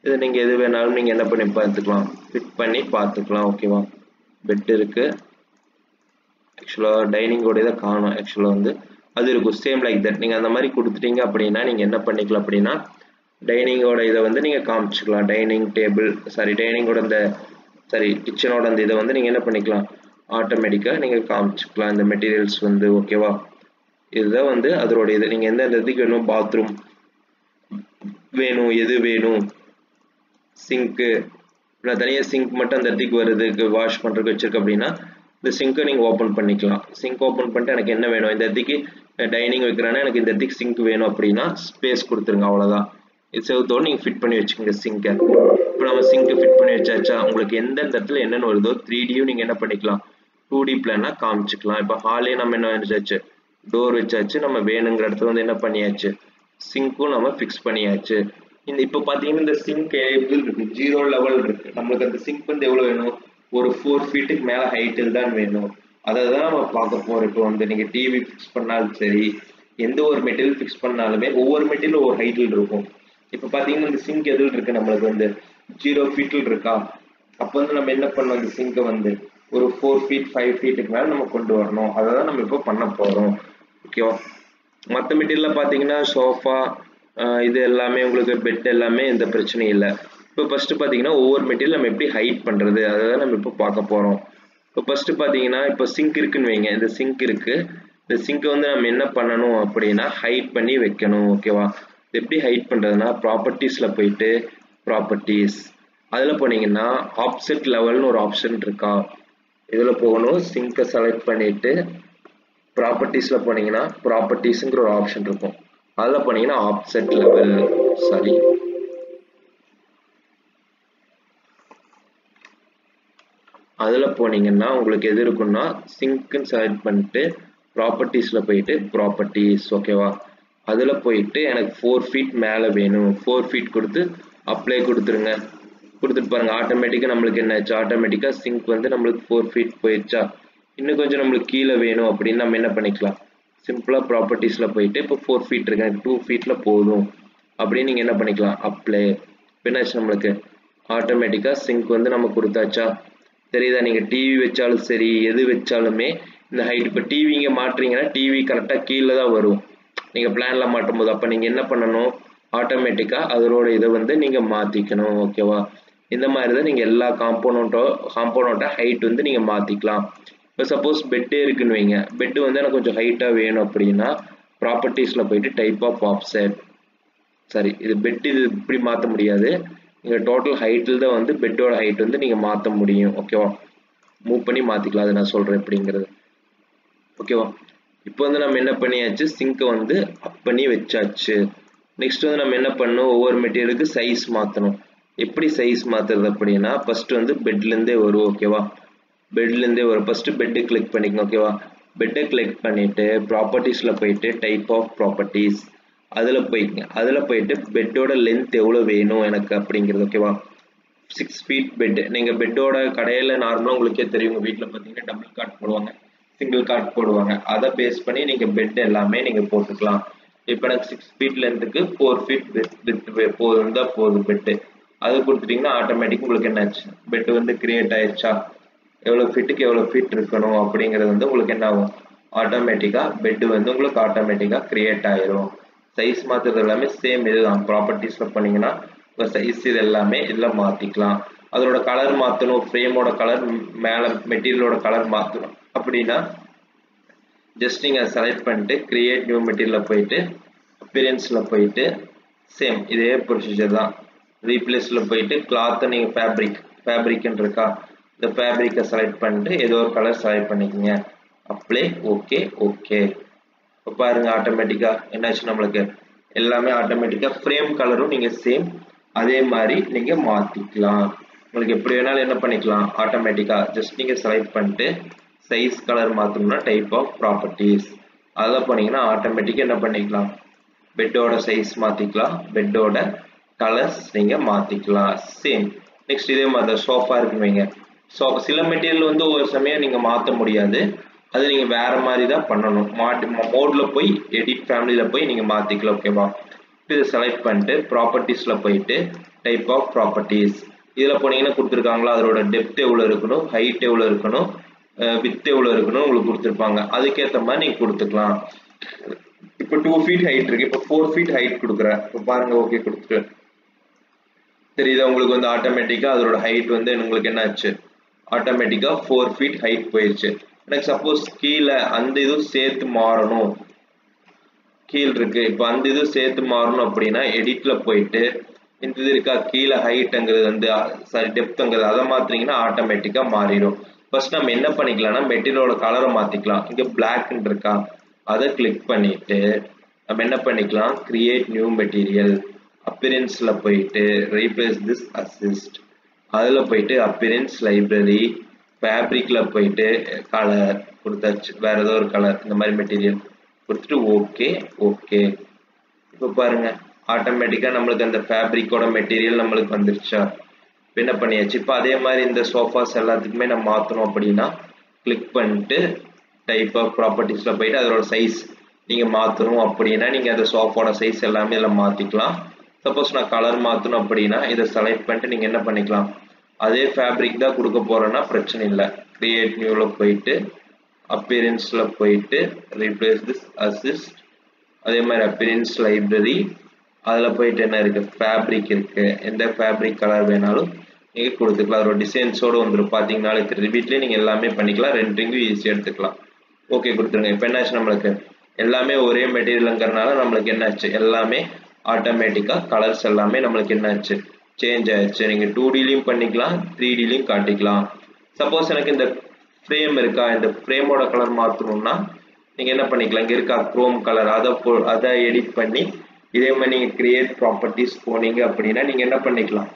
இது நீங்க எது வேணாலும் நீங்க என்ன பண்ணி பார்த்துக்கலாம், ஃபிட் பண்ணி பார்த்துக்கலாம் ஓகேவா. பெட் இருக்கு, ஆக்சுவலா டைனிங்கோட இதை காணும், ஆக்சுவலா வந்து அது இருக்கும் சேம் லைக் தட். நீங்க அந்த மாதிரி கொடுத்துட்டீங்க அப்படின்னா நீங்க என்ன பண்ணிக்கலாம் அப்படின்னா டைனிங்கோட இதை வந்து நீங்க காமிச்சுக்கலாம். டைனிங் டேபிள் சாரி டைனிங்கோட இந்த சாரி கிச்சனோட அந்த இதை வந்து நீங்க என்ன பண்ணிக்கலாம், ஆட்டோமேட்டிக்கா நீங்க காமிச்சுக்கலாம் இந்த மெட்டீரியல்ஸ் வந்து ஓகேவா. இதுதான் வந்து அதோட இது. நீங்க எந்த இடத்துக்கு வேணும், பாத்ரூம் வேணும், எது வேணும், சிங்க்கு நான் தனியாக சிங்க் மட்டும் அந்த இடத்துக்கு வருதுக்கு வாஷ் பண்ணுறதுக்கு வச்சிருக்கு அப்படின்னா இந்த சிங்கை நீங்கள் ஓப்பன் பண்ணிக்கலாம். சிங்க் ஓப்பன் பண்ணிட்டு எனக்கு என்ன வேணும், இந்த இடத்துக்கு டைனிங் வைக்கிறேன்னா எனக்கு இந்த இடத்துக்கு சிங்க் வேணும் அப்படின்னா ஸ்பேஸ் கொடுத்துருங்க, அவ்வளோதான். இது செவத்தோடு நீங்கள் ஃபிட் பண்ணி வச்சுக்கோங்க சிங்கை. இப்போ நம்ம சிங்க்கு ஃபிட் பண்ணி வச்சாச்சா, உங்களுக்கு எந்த இடத்துல என்னென்ன வருதோ 3Dயும் நீங்கள் என்ன பண்ணிக்கலாம் 2D பிளானாக காமிச்சிக்கலாம். இப்போ ஹாலே நம்ம என்ன வச்சாச்சு, டோர் வச்சாச்சு, நம்ம வேணுங்கிற இடத்துல வந்து என்ன பண்ணியாச்சு, சிங்க்கும் நம்ம ஃபிக்ஸ் பண்ணியாச்சு. இந்த இப்போ பார்த்தீங்கன்னா இந்த சிங்க் எவ்வளோ இருக்கு, 0 லெவல் இருக்கு. நம்மளுக்கு அந்த சிங்க் வந்து எவ்வளோ வேணும், ஒரு 4 ஃபீட்டுக்கு மேலே ஹைட்டில் தான் வேணும். அதை தான் நம்ம பார்க்க போகிறோம். இப்போ வந்து நீங்கள் டிவி ஃபிக்ஸ் பண்ணாலும் சரி, எந்த ஒரு மெட்டீரியல் ஃபிக்ஸ் பண்ணாலுமே ஒவ்வொரு மெட்டீரியல் ஒவ்வொரு ஹைட்டில் இருக்கும். இப்போ பார்த்தீங்கன்னா இந்த சிங்க் எதில் இருக்கு, நம்மளுக்கு வந்து 0 ஃபீட்டில் இருக்கா. அப்போ வந்து நம்ம என்ன பண்ணோம், இந்த சிங்கை வந்து ஒரு 4 ஃபீட் 5 ஃபீட்டுக்கு மேலே நம்ம கொண்டு வரணும். அதை தான் நம்ம இப்போ பண்ண போகிறோம் ஓகேவா. மற்ற மெட்டீரியலில் பார்த்தீங்கன்னா சோஃபா இது எல்லாமே உங்களுக்கு பெட் எல்லாமே எந்த பிரச்சனையும் இல்லை. இப்போ ஃபர்ஸ்ட் பார்த்தீங்கன்னா ஒவ்வொரு மெட்டீரியல் நம்ம எப்படி ஹைட் பண்ணுறது அதை தான் நம்ம இப்போ பார்க்க போகிறோம். இப்போ ஃபர்ஸ்ட் பார்த்தீங்கன்னா இப்போ சிங்க் இருக்குன்னு வைங்க, இந்த சிங்க் இருக்கு, இந்த சிங்கை வந்து நம்ம என்ன பண்ணணும் அப்படின்னா ஹைட் பண்ணி வைக்கணும் ஓகேவா. எப்படி ஹைட் பண்ணுறதுனா ப்ராப்பர்ட்டிஸில் போயிட்டு ப்ராப்பர்ட்டிஸ் அதில் போனீங்கன்னா ஆப்செட் லெவல்னு ஒரு ஆப்ஷன் இருக்கா, இதில் போகணும், சிங்கை செலக்ட் பண்ணிட்டு ப்ராப்பர்ட்டிஸில் போனீங்கன்னா ப்ராப்பர்ட்டிஸுங்கிற ஒரு ஆப்ஷன் இருக்கும், அதில் போனீங்கன்னா ஆப்செட் லெவல் சாரி அதில் போனீங்கன்னா உங்களுக்கு எது இருக்குன்னா சிங்க்குன்னு செலக்ட் பண்ணிட்டு ப்ராப்பர்ட்டிஸில் போயிட்டு ப்ராப்பர்ட்டிஸ் ஓகேவா. அதில் போயிட்டு எனக்கு 4 ஃபீட் மேலே வேணும், 4 ஃபீட் கொடுத்து அப்ளை கொடுத்துருங்க. கொடுத்துட்டு பாருங்க ஆட்டோமேட்டிக்காக நம்மளுக்கு என்ன ஆச்சு, ஆட்டோமேட்டிக்காக சிங்க் வந்து நம்மளுக்கு 4 ஃபீட் போயிடுச்சா. இன்னும் கொஞ்சம் நம்மளுக்கு கீழே வேணும் அப்படின்னு நம்ம என்ன பண்ணிக்கலாம், சிம்பிளாக ப்ராப்பர்ட்டிஸில் போயிட்டு இப்போ 4 ஃபீட் இருக்கு, எனக்கு 2 ஃபீட்டில் போதும் அப்படின்னு நீங்கள் என்ன பண்ணிக்கலாம் அப்ளை. என்னாச்சு நம்மளுக்கு ஆட்டோமேட்டிக்காக சிங்க் வந்து நம்ம கொடுத்தாச்சா. தெரியுதா? நீங்க டிவி வச்சாலும் சரி, எது வச்சாலுமே இந்த ஹைட். இப்போ டிவி இங்கே மாட்டுறீங்கன்னா டிவி கரெக்டாக கீழே தான் வரும் நீங்க பிளான்ல மாட்டும் போது. அப்போ நீங்க என்ன பண்ணணும், ஆட்டோமேட்டிக்கா அதோட இதை வந்து நீங்க மாத்திக்கணும். ஓகேவா? இந்த மாதிரி தான் நீங்க எல்லா காம்போனோட ஹைட் வந்து நீங்க மாத்திக்கலாம். இப்போ சப்போஸ் பெட்டே இருக்குன்னு வைங்க, பெட் வந்து எனக்கு கொஞ்சம் ஹைட்டா வேணும் அப்படின்னா ப்ராப்பர்ட்டிஸ்ல போயிட்டு டைப் ஆஃப் ஆப்செட், சரி இது பெட் இது இப்படி மாற்ற முடியாது, நீங்கள் டோட்டல் ஹைட்டில் தான் வந்து பெட்டோட ஹைட் வந்து நீங்கள் மாற்ற முடியும். ஓகேவா? மூவ் பண்ணி மாற்றிக்கலாம், அது நான் சொல்கிறேன் எப்படிங்கிறது. ஓகேவா? இப்போ வந்து நம்ம என்ன பண்ணியாச்சு, சிங்கை வந்து அப் பண்ணி வச்சாச்சு. நெக்ஸ்ட் வந்து நம்ம என்ன பண்ணணும், ஒவ்வொரு மெட்டீரியலுக்கு சைஸ் மாற்றணும். எப்படி சைஸ் மாற்றுறது அப்படின்னா ஃபர்ஸ்ட் வந்து பெட்லேருந்தே வரும். ஓகேவா? பெட்லேருந்தே வரும். ஃபர்ஸ்ட் பெட்டை கிளிக் பண்ணிக்கணும். ஓகேவா? பெட்டை கிளிக் பண்ணிட்டு ப்ராப்பர்ட்டிஸில் போயிட்டு டைப் ஆஃப் ப்ராப்பர்ட்டிஸ் அதில் போயிட்டு பெட்டோட லென்த் எவ்வளோ வேணும் எனக்கு அப்படிங்கிறது. ஓகேவா? 6 feet பெட். நீங்கள் பெட்டோட கடையில் நார்மலாக உங்களுக்கே தெரியும், உங்கள் வீட்டில் பார்த்தீங்கன்னா டபுள் காட் போடுவாங்க, சிங்கிள் காட் போடுவாங்க. அதை பேஸ் பண்ணி நீங்கள் பெட் எல்லாமே நீங்கள் போட்டுக்கலாம். இப்போ எனக்கு 6 feet லென்த்துக்கு 4 feet வித் போதும் பெட்டு. அது கொடுத்துட்டிங்கன்னா ஆட்டோமேட்டிக் உங்களுக்கு என்னாச்சு, பெட் வந்து கிரியேட் ஆயிடுச்சா, எவ்வளோ ஃபீட்டுக்கு எவ்வளோ ஃபீட் இருக்கணும் அப்படிங்கிறது வந்து உங்களுக்கு என்ன ஆகும், ஆட்டோமேட்டிக்காக பெட்டு வந்து உங்களுக்கு ஆட்டோமேட்டிக்காக கிரியேட் ஆயிரும். சைஸ் மாற்றுறது எல்லாமே சேம் இதுதான். ப்ராப்பர்ட்டிஸில் பண்ணிங்கன்னா உங்கள் சைஸ் இது எல்லாமே இதில் மாற்றிக்கலாம். அதோட கலர் மாற்றணும், ஃப்ரேமோட கலர், மேலே மெட்டீரியலோட கலர் மாற்றணும் அப்படின்னா ஜஸ்ட் நீங்கள் செலக்ட் பண்ணிட்டு கிரியேட் நியூ மெட்டீரியலில் போயிட்டு அப்பியரன்ஸில் போயிட்டு சேம் இதே ப்ரொசீஜர் தான். ரீப்ளேஸில் போயிட்டு கிளாத்தை நீங்கள் ஃபேப்ரிக்னு இருக்கா, இந்த ஃபேப்ரிக்கை செலக்ட் பண்ணிட்டு ஏதோ ஒரு கலர் செலக்ட் பண்ணிக்கோங்க. அப்ளை. ஓகே. இப்போ பாருங்க ஆட்டோமேட்டிக்காக என்னாச்சு, நம்மளுக்கு எல்லாமே ஆட்டோமேட்டிக்காக ஃப்ரேம் கலரும் நீங்கள் சேம் அதே மாதிரி நீங்கள் மாற்றிக்கலாம். உங்களுக்கு எப்படி வேணாலும் என்ன பண்ணிக்கலாம், ஆட்டோமேட்டிக்காக ஜஸ்ட் நீங்கள் செலக்ட் பண்ணிட்டு சைஸ் கலர் மாற்றணும்னா டைப் ஆஃப் ப்ராப்பர்ட்டிஸ் அதில் போனீங்கன்னா ஆட்டோமேட்டிக்காக என்ன பண்ணிக்கலாம், பெட்டோட சைஸ் மாற்றிக்கலாம், பெட்டோட கலர்ஸ் நீங்கள் மாற்றிக்கலாம். சேம் நெக்ஸ்ட் இதே மாதிரி தான் சோஃபா இருக்குன்னு வைங்க. சில மெட்டீரியல் வந்து ஒரு சமயம் நீங்கள் மாற்ற முடியாது, அது நீங்கள் வேறு மாதிரி தான் பண்ணணும். மோடில் போய் எடிட் ஃபேமிலியில் போய் நீங்கள் மாற்றிக்கலாம். ஓகேவா? இதை செலக்ட் பண்ணிட்டு ப்ராப்பர்ட்டிஸில் போயிட்டு டைப் ஆஃப் ப்ராப்பர்ட்டிஸ் இதில் போனீங்கன்னா கொடுத்துருக்காங்களா, அதோட டெப்த் எவ்வளோ இருக்கணும், ஹைட் எவ்வளோ இருக்கணும், வித் எவ்வளோ இருக்கணும் உங்களுக்கு கொடுத்துருப்பாங்க. அதுக்கேற்ற மாதிரி நீங்கள் கொடுத்துக்கலாம். இப்போ 2 feet ஹைட் இருக்கு, இப்போ 4 feet ஹைட் கொடுக்குறேன். இப்போ பாருங்க, ஓகே கொடுத்துட்டு தெரியுதா உங்களுக்கு வந்து ஆட்டோமேட்டிக்காக அதோட ஹைட் வந்து உங்களுக்கு என்ன ஆச்சு, ஆட்டோமேட்டிக்காக 4 feet ஹைட் போயிடுச்சு. எனக்கு சப்போஸ் கீழே அந்த இதுவும் சேர்த்து மாறணும், கீழ் இருக்கு, இப்போ அந்த இதுவும் சேர்த்து மாறணும் அப்படின்னா எடிட்ல போயிட்டு இந்த இது இருக்கா கீழே ஹைட்டுங்கிறது வந்து சாரி டெப்த்துங்கிறது அதை மாற்றிங்கன்னா ஆட்டோமேட்டிக்காக மாறிடும். ஃபர்ஸ்ட் நம்ம என்ன பண்ணிக்கலாம்னா மெட்டீரியலோட கலரை மாற்றிக்கலாம். இங்கே பிளாக்ன்னு இருக்கா, அதை கிளிக் பண்ணிட்டு நம்ம என்ன பண்ணிக்கலாம், கிரியேட் நியூ மெட்டீரியல், அப்பியரன்ஸில் போயிட்டு ரீப்ளேஸ் திஸ் அசிஸ்ட் அதில் போயிட்டு அப்பியரன்ஸ் லைப்ரரி ஃபேப்ரிக்கில் போயிட்டு கலர் கொடுத்தாச்சு, வேற ஏதோ ஒரு கலர் இந்த மாதிரி மெட்டீரியல் கொடுத்துட்டு ஓகே. இப்போ பாருங்க ஆட்டோமேட்டிக்காக நம்மளுக்கு அந்த ஃபேப்ரிக்கோட மெட்டீரியல் நம்மளுக்கு வந்துருச்சா. இப்போ என்ன பண்ணியாச்சு, இப்போ அதே மாதிரி இந்த சோஃபாஸ் எல்லாத்துக்குமே நம்ம மாற்றணும் அப்படின்னா கிளிக் பண்ணிட்டு டைப் ஆஃப் ப்ராப்பர்ட்டிஸில் போயிட்டு அதோட சைஸ் நீங்கள் மாற்றணும் அப்படின்னா நீங்கள் அந்த சோஃபாவோட சைஸ் எல்லாமே இதில் மாற்றிக்கலாம். சப்போஸ் நான் கலர் மாற்றணும் அப்படின்னா இதை செலக்ட் பண்ணிட்டு நீங்கள் என்ன பண்ணிக்கலாம், அதே ஃபேப்ரிக் தான் கொடுக்க போகிறோன்னா பிரச்சனை இல்லை. கிரியேட் நியூவில் போயிட்டு அப்பியரன்ஸில் போயிட்டு ரீப்ளேஸ் திஸ் அசிஸ்ட் அதே மாதிரி அப்பியரன்ஸ் லைப்ரரி அதில் போயிட்டு என்ன இருக்குது, ஃபேப்ரிக் இருக்குது, எந்த ஃபேப்ரிக் கலர் வேணாலும் நீங்கள் கொடுத்துக்கலாம். அதோட டிசைன்ஸோடு வந்துடும், பார்த்தீங்கன்னாலே தெரியுது. வீட்லேயே நீங்கள் எல்லாமே பண்ணிக்கலாம், ரெண்டரிங்கும் ஈஸியாக எடுத்துக்கலாம். ஓகே கொடுத்துருங்க. இப்போ என்னாச்சு, நம்மளுக்கு எல்லாமே ஒரே மெட்டீரியலுங்கிறனால நம்மளுக்கு என்னாச்சு, எல்லாமே ஆட்டோமேட்டிக்காக கலர்ஸ் எல்லாமே நம்மளுக்கு என்னாச்சு சேஞ்ச் ஆயிடுச்சு. நீங்கள் 2Dலையும் பண்ணிக்கலாம், 3Dலையும் காட்டிக்கலாம். சப்போஸ் எனக்கு இந்த ஃப்ரேம் இருக்கா, இந்த ஃப்ரேமோட கலர் மாற்றணும்னா நீங்கள் என்ன பண்ணிக்கலாம், இங்கே இருக்கா குரோம் கலர், அதை எடிட் பண்ணி இதே மாதிரி நீங்கள் கிரியேட் ப்ராப்பர்ட்டிஸ் போனீங்க அப்படின்னா நீங்கள் என்ன பண்ணிக்கலாம்,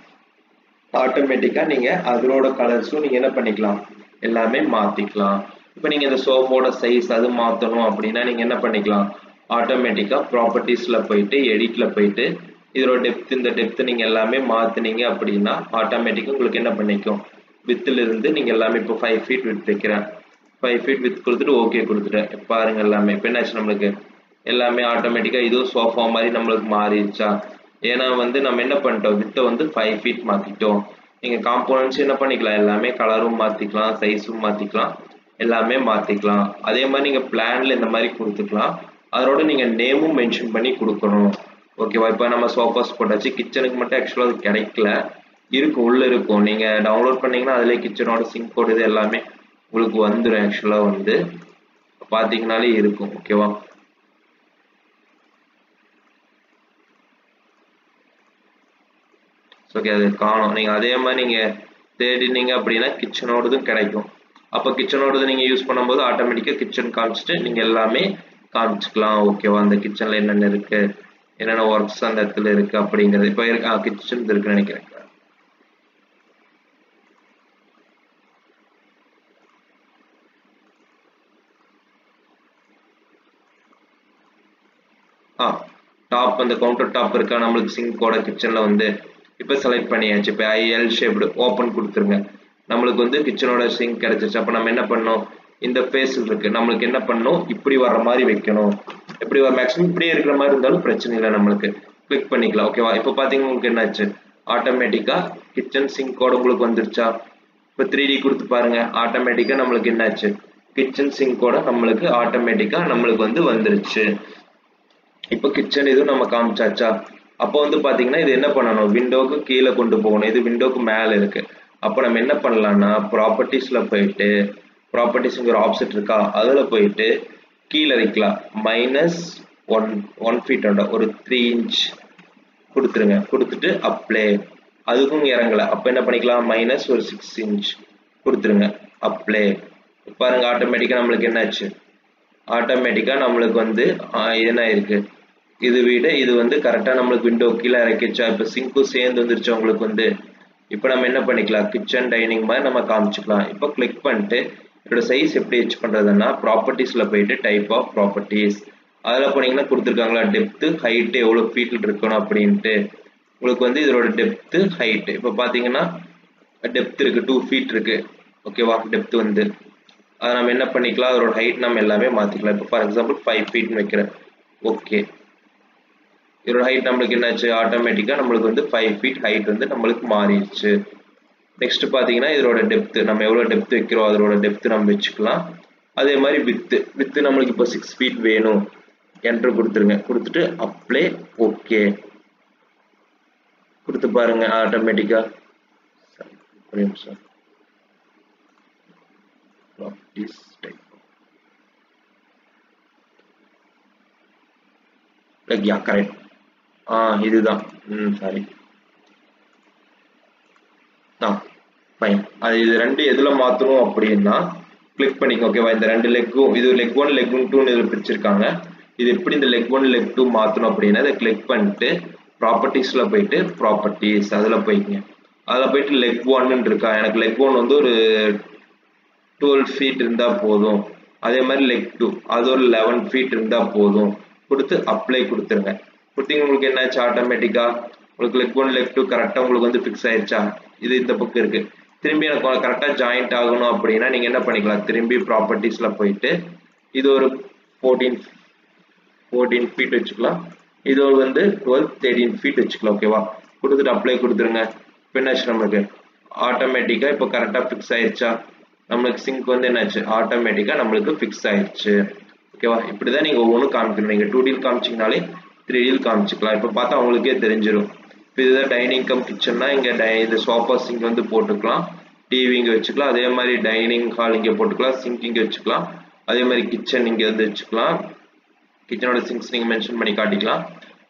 ஆட்டோமேட்டிக்காக நீங்கள் அதோட கலர்ஸும் நீங்கள் என்ன பண்ணிக்கலாம் எல்லாமே மாற்றிக்கலாம். இப்போ நீங்கள் இந்த சோஃபாவோட சைஸ் அது மாற்றணும் அப்படின்னா நீங்கள் என்ன பண்ணிக்கலாம், ஆட்டோமேட்டிக்காக ப்ராப்பர்ட்டிஸில் போயிட்டு எடிட்டில் போயிட்டு இதோட டெப்த் இந்த டெப்த்து நீங்கள் எல்லாமே மாற்றினீங்க அப்படின்னா ஆட்டோமேட்டிக்காக உங்களுக்கு என்ன பண்ணிக்கும், வித்திலிருந்து நீங்கள் எல்லாமே இப்போ 5 feet வித் வைக்கிறேன், 5 feet வித் கொடுத்துட்டு ஓகே கொடுத்துட்டேன். பாருங்க எல்லாமே இப்போ என்னாச்சு, நம்மளுக்கு எல்லாமே ஆட்டோமேட்டிக்காக இதுவும் சோஃபா மாதிரி நம்மளுக்கு மாறிடுச்சா. ஏன்னா வந்து நம்ம என்ன பண்ணிட்டோம், வித்தை வந்து 5 feet மாற்றிட்டோம். நீங்க காம்போனன்ட்ஸ் என்ன பண்ணிக்கலாம், எல்லாமே கலரும் மாத்திக்கலாம், சைஸும் மாத்திக்கலாம், எல்லாமே மாத்திக்கலாம். அதே மாதிரி நீங்க பிளான்ல இந்த மாதிரி கொடுத்துக்கலாம். அதோட நீங்க நேமும் மென்ஷன் பண்ணி கொடுக்கணும். ஓகேவா? இப்போ நம்ம சோஃபாஸ் போட்டாச்சு. கிச்சனுக்கு மட்டும் ஆக்சுவலாக அது கிடைக்கல, இருக்கும், உள்ள இருக்கும். நீங்க டவுன்லோட் பண்ணீங்கன்னா அதிலே கிச்சனோட சிங்கோட இது எல்லாமே உங்களுக்கு வந்துடும். ஆக்சுவலாக வந்து பார்த்தீங்கனாலே இருக்கும். ஓகேவா? ஓகே, அது காணும். நீங்கள் அதே மாதிரி நீங்கள் தேடினீங்க அப்படின்னா கிச்சனோடதும் கிடைக்கும். அப்போ கிச்சனோடது நீங்கள் யூஸ் பண்ணும்போது ஆட்டோமேட்டிக்காக கிச்சன் காமிச்சிட்டு நீங்கள் எல்லாமே காமிச்சிக்கலாம். ஓகேவா? அந்த கிச்சனில் என்னென்ன இருக்குது, என்னென்ன ஒர்க்ஸ் அந்த இடத்துல இருக்குது அப்படிங்கிறது. இப்போ கிச்சன் இருக்குன்னு நினைக்கிறேன். டாப் அந்த கவுண்டர் டாப் இருக்கா நம்மளுக்கு சிங்கோட கிச்சனில் வந்து இப்போ செலக்ட் பண்ணியாச்சு. இப்போ எல் ஷேப்டு ஓப்பன் கொடுத்துருங்க. நம்மளுக்கு வந்து கிச்சனோட சிங்க் கிடைச்சிருச்சு. அப்போ நம்ம என்ன பண்ணோம், இந்த ஃபேஸில் இருக்கு, நம்மளுக்கு என்ன பண்ணணும், இப்படி வர்ற மாதிரி வைக்கணும். எப்படி மேக்ஸிமம் இப்படியே இருக்கிற மாதிரி இருந்தாலும் பிரச்சனை இல்லை, நம்மளுக்கு கிளிக் பண்ணிக்கலாம். ஓகேவா? இப்போ பார்த்தீங்கன்னா உங்களுக்கு என்னாச்சு, ஆட்டோமேட்டிக்காக கிச்சன் சிங்கோட உங்களுக்கு வந்துருச்சா? இப்போ 3D கொடுத்து பாருங்க, ஆட்டோமேட்டிக்காக நம்மளுக்கு என்னாச்சு, கிச்சன் சிங்கோட நம்மளுக்கு ஆட்டோமேட்டிக்காக நம்மளுக்கு வந்து வந்துருச்சு. இப்போ கிச்சன் இதுவும் நம்ம காமிச்சாச்சா? அப்போ வந்து பார்த்தீங்கன்னா இது என்ன பண்ணணும், விண்டோக்கு கீழே கொண்டு போகணும். இது விண்டோக்கு மேலே இருக்கு. அப்போ நம்ம என்ன பண்ணலாம்னா ப்ராப்பர்ட்டிஸில் போயிட்டு, ப்ராப்பர்ட்டிஸுங்கிற ஆப்ஷன் இருக்கா, அதில் போயிட்டு கீழே வைக்கலாம். -1 feet ஒரு 3 inch கொடுத்துருங்க. கொடுத்துட்டு அப்ளை. அதுக்கும் இறங்கலை. அப்போ என்ன பண்ணிக்கலாம், ஒரு -6 inch கொடுத்துருங்க. அப்ளை. பாருங்க ஆட்டோமேட்டிக்காக நம்மளுக்கு என்னாச்சு, ஆட்டோமேட்டிக்காக நம்மளுக்கு வந்து என்ன இருக்கு, இது விட இது வந்து கரெக்டாக நம்மளுக்கு விண்டோ கீழே இறக்கிச்சா? இப்போ சிங்க்கும் சேர்ந்து வந்துருச்சு உங்களுக்கு வந்து. இப்போ நம்ம என்ன பண்ணிக்கலாம், கிச்சன் டைனிங் மாதிரி நம்ம காமிச்சிக்கலாம். இப்போ கிளிக் பண்ணிட்டு இதோட சைஸ் எப்படி ஹெச் பண்ணுறதுன்னா ப்ராப்பர்ட்டிஸில் போயிட்டு டைப் ஆஃப் ப்ராப்பர்ட்டிஸ் அதில் போனீங்கன்னா கொடுத்துருக்காங்களா, டெப்த்து ஹைட்டு எவ்வளோ ஃபீட்டில் இருக்கணும் அப்படின்ட்டு. உங்களுக்கு வந்து இதோட டெப்த்து ஹைட்டு இப்போ பார்த்தீங்கன்னா டெப்த் இருக்குது 2 feet இருக்கு. ஓகேவா? டெப்த் வந்து அதை நம்ம என்ன பண்ணிக்கலாம், அதோட ஹைட் நம்ம எல்லாமே மாற்றிக்கலாம். இப்போ ஃபார் எக்ஸாம்பிள் 5 feet வைக்கிறேன். ஓகே, இதோட ஹைட் நம்மளுக்கு என்னாச்சு, ஆட்டோமேட்டிக்காக நம்மளுக்கு வந்து 5 feet ஹைட் வந்து நம்மளுக்கு மாறிடுச்சு. நெக்ஸ்ட் பார்த்தீங்கன்னா இதோட டெப்த்து நம்ம எவ்வளோ டெப்த் வைக்கிறோம் அதோட டெப்த்து நம்ம வச்சுக்கலாம். அதே மாதிரி வித்து நம்மளுக்கு இப்போ 6 feet வேணும். என்ட்ரு கொடுத்துருங்க. கொடுத்துட்டு அப்ளை. ஓகே கொடுத்து பாருங்க ஆட்டோமேட்டிக்காக. ஒரு நிமிஷம், கரெக்ட். இதுதான். சாரி. ஃபைன். அது இது ரெண்டு எதில் மாற்றணும் அப்படின்னா கிளிக் பண்ணிக்கோ. ஓகேவா? இந்த ரெண்டு லெக்கும், இது லெக் 1 லெக் 2 இதில் பிரிச்சிருக்காங்க. இது எப்படி இந்த லெக் 1 லெக் 2 மாற்றணும் அப்படின்னா இதை கிளிக் பண்ணிட்டு ப்ராப்பர்ட்டிஸில் போயிட்டு ப்ராப்பர்ட்டிஸ் அதில் போய்க்குங்க. அதில் போயிட்டு லெக் 1 இருக்கா, எனக்கு லெக் 1 வந்து ஒரு 12 feet இருந்தால் போதும். அதே மாதிரி லெக் 2 அது ஒரு 11 feet இருந்தால் போதும். கொடுத்து அப்ளை கொடுத்துருங்க. கொடுத்தீங்க உங்களுக்கு என்னாச்சு, ஆட்டோமேட்டிக்காக உங்களுக்கு லெக் 1 லெக் 2 கரெக்டாக உங்களுக்கு வந்து ஃபிக்ஸ் ஆயிடுச்சா? இது இந்த பக்கம் இருக்கு. திரும்பி எனக்கு கரெக்டாக ஜாயிண்ட் ஆகணும் அப்படின்னா நீங்கள் என்ன பண்ணிக்கலாம், திரும்பி ப்ராப்பர்ட்டிஸில் போயிட்டு இது ஒரு 14 feet வச்சுக்கலாம். இது ஒரு வந்து 13 feet வச்சுக்கலாம். ஓகேவா? கொடுத்துட்டு அப்ளை கொடுத்துருங்க. இப்போ என்னாச்சு, நம்மளுக்கு ஆட்டோமேட்டிக்காக இப்போ கரெக்டாக ஃபிக்ஸ் ஆயிடுச்சா? நம்மளுக்கு சிங்க் வந்து என்னாச்சு, ஆட்டோமேட்டிக்காக நம்மளுக்கு ஃபிக்ஸ் ஆயிடுச்சு. ஓகேவா? இப்படி தான் நீங்கள் ஒவ்வொன்றும் காமிக்கணும். நீங்கள் 2D காமிச்சிங்கனாலே 3D காமிச்சிக்கலாம். இப்போ பார்த்தா அவங்களுக்கே தெரிஞ்சிடும். இப்போ இதுதான் டைனிங் கம் கிச்சன்னா இங்கே இந்த சோஃபா சிங்க் வந்து போட்டுக்கலாம், டிவி இங்கே வச்சுக்கலாம். அதே மாதிரி டைனிங் ஹால் இங்கே போட்டுக்கலாம், சிங்க் இங்கே வச்சுக்கலாம். அதே மாதிரி கிச்சன் இங்கே வந்து வச்சுக்கலாம். கிச்சனோட சிங்க்ஸ் நீங்கள் மென்ஷன் பண்ணி காட்டிக்கலாம்.